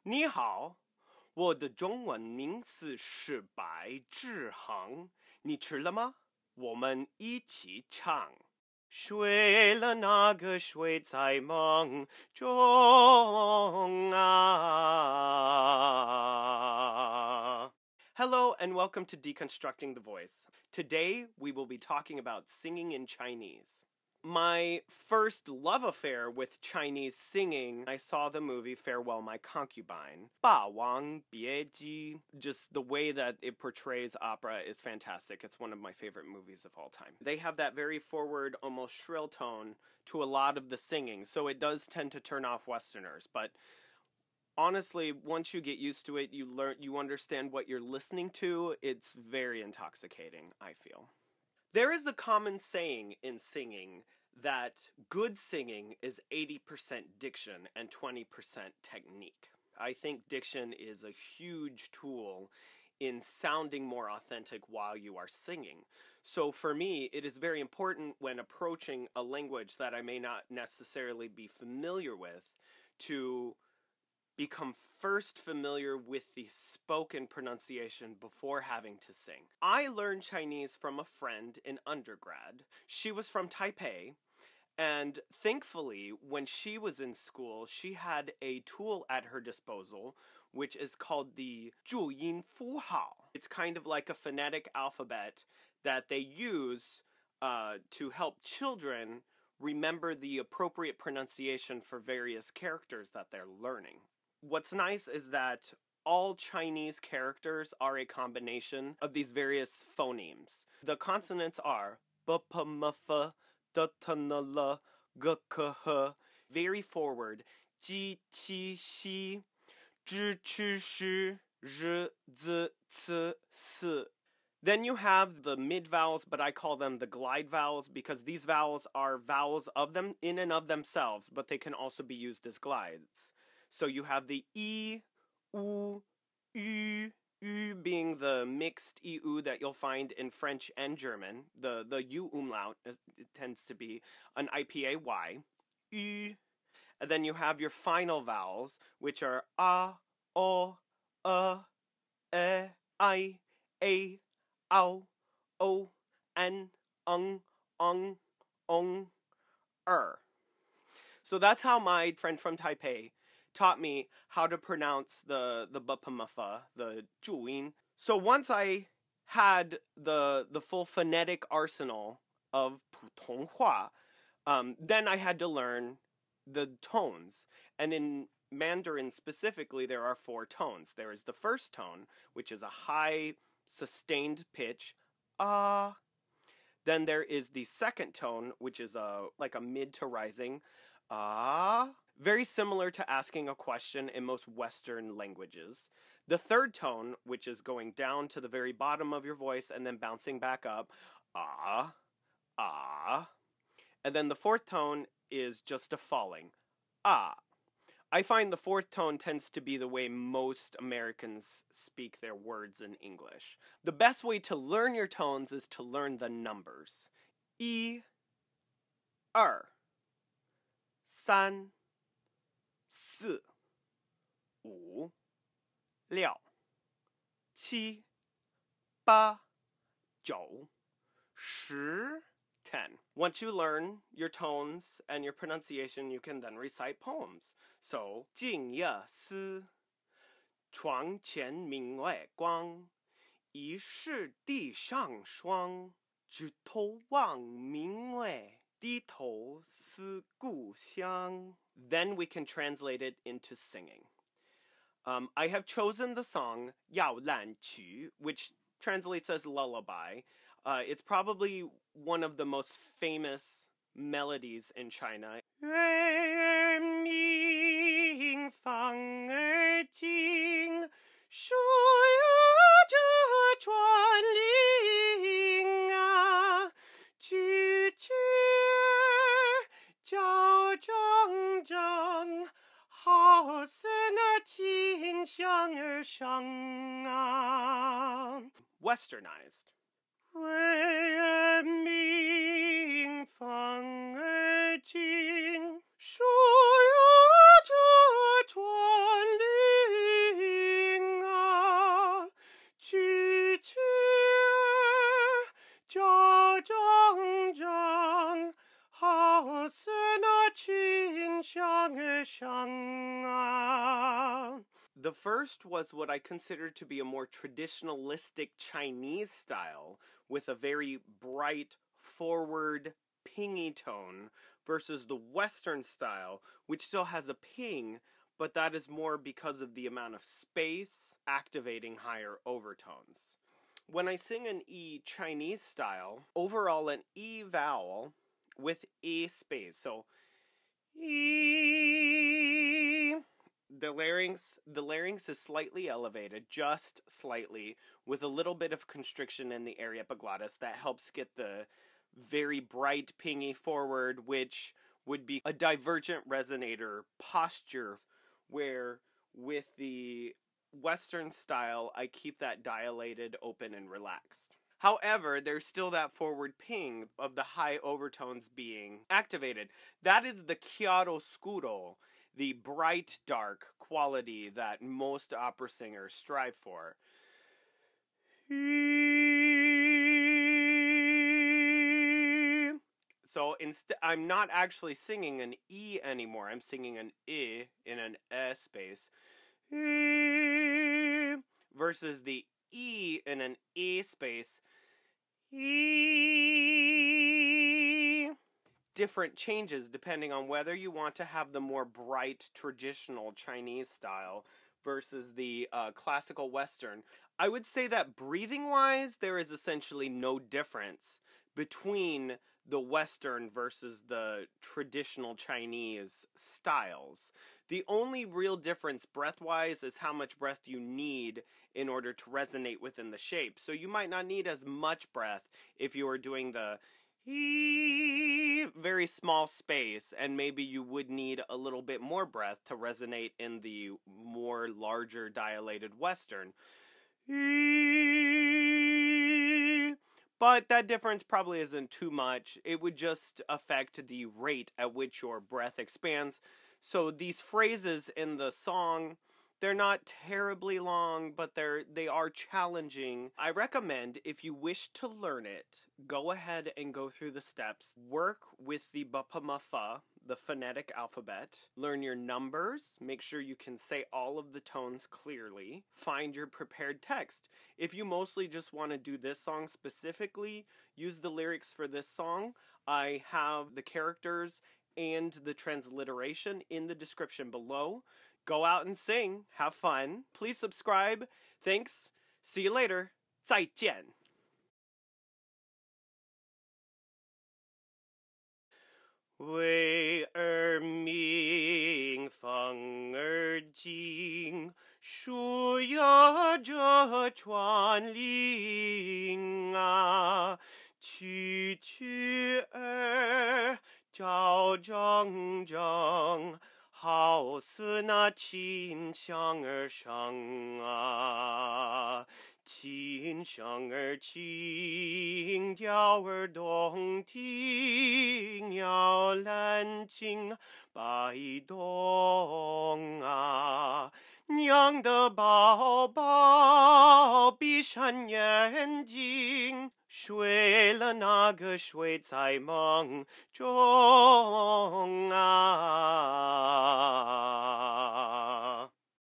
你好，我的中文名字是白志恒，你吃了吗？我们一起唱。睡了那个睡在梦中啊。Hello and welcome to Deconstructing the Voice. Today we will be talking about singing in Chinese. My first love affair with Chinese singing, I saw the movie Farewell My Concubine. 霸王别姬. Just the way that it portrays opera is fantastic. It's one of my favorite movies of all time. They have that very forward, almost shrill tone to a lot of the singing, so it does tend to turn off Westerners, but honestly, once you get used to it, you understand what you're listening to. It's very intoxicating, I feel. There is a common saying in singing that good singing is 80% diction and 20% technique. I think diction is a huge tool in sounding more authentic while you are singing. So for me, it is very important when approaching a language that I may not necessarily be familiar with to become first familiar with the spoken pronunciation before having to sing. I learned Chinese from a friend in undergrad. She was from Taipei, and thankfully, when she was in school, she had a tool at her disposal, which is called the Zhuyin fuhao. It's kind of like a phonetic alphabet that they use to help children remember the appropriate pronunciation for various characters that they're learning. What's nice is that all Chinese characters are a combination of these various phonemes. The consonants are Bopomofo, Tonal Analysis, very forward, DtV, zhēngzhēng. Then you have the mid vowels, but I call them the glide vowels because these vowels are vowels of them in and of themselves, but they can also be used as glides. So you have the I, U, U, U being the mixed I-U that you'll find in French and German. The U umlaut, it tends to be an IPA-Y. U. And then you have your final vowels, which are A, O, E, I, A, Ao, O, N, Ong, So that's how my friend from Taipei taught me how to pronounce the Bopomofo, the Zhuyin. So once I had the full phonetic arsenal of Putonghua, then I had to learn the tones. And in Mandarin specifically, there are 4 tones. There is the first tone, which is a high sustained pitch, ah. Then there is the second tone, which is like a mid to rising, ah. Very similar to asking a question in most Western languages. The third tone, which is going down to the very bottom of your voice and then bouncing back up, ah, ah. And then the fourth tone is just a falling, ah. I find the fourth tone tends to be the way most Americans speak their words in English. The best way to learn your tones is to learn the numbers. 1, 2, 3, 4, 5, 6, 7, 8, 9, 10. 10. Once you learn your tones and your pronunciation, you can then recite poems. So, 静夜思，床前明月光，疑是地上霜。举头望明月，低头思故乡。Then we can translate it into singing. I have chosen the song 摇篮曲, which translates as lullaby. It's probably one of the most famous melodies in China. 月儿明，风儿轻，树叶遮窗棂啊，蛐蛐儿叫铮铮，好似那琴弦儿声啊。Westernized. 月儿明，风儿轻，树叶遮窗棂儿声啊. The first was what I consider to be a more traditionalistic Chinese style with a very bright, forward, pingy tone versus the Western style, which still has a ping, but that is more because of the amount of space activating higher overtones. When I sing an E Chinese style, overall an E vowel with E space, so E. The larynx is slightly elevated, just slightly, with a little bit of constriction in the area epiglottis that helps get the very bright pingy forward, which would be a divergent resonator posture, where with the Western style, I keep that dilated, open, and relaxed. However, there's still that forward ping of the high overtones being activated. That is the chiaroscuro, the bright, dark quality that most opera singers strive for. So I'm not actually singing an E anymore. I'm singing an I in an E space. Versus the E in an E space. Different changes depending on whether you want to have the more bright traditional Chinese style versus the classical Western. I would say that breathing-wise, there is essentially no difference between the Western versus the traditional Chinese styles. The only real difference breath-wise is how much breath you need in order to resonate within the shape. So you might not need as much breath if you are doing the very small space, and maybe you would need a little bit more breath to resonate in the more larger dilated Western. But that difference probably isn't too much. It would just affect the rate at which your breath expands. So these phrases in the song, they're not terribly long, but they are challenging. I recommend, if you wish to learn it, go ahead and go through the steps. Work with the Bopomofo, the phonetic alphabet. Learn your numbers. Make sure you can say all of the tones clearly. Find your prepared text. If you mostly just want to do this song specifically, use the lyrics for this song. I have the characters and the transliteration in the description below. Go out and sing. Have fun. Please subscribe. Thanks. See you later. 再见. Wei míng, fēng jìng, 树叶遮窗棂啊，蛐儿叫铮铮。好似那琴弦儿声啊，琴声儿轻，调儿动听，要蓝鲸摆动啊。娘的宝宝闭上眼睛，睡了那个睡在梦中啊。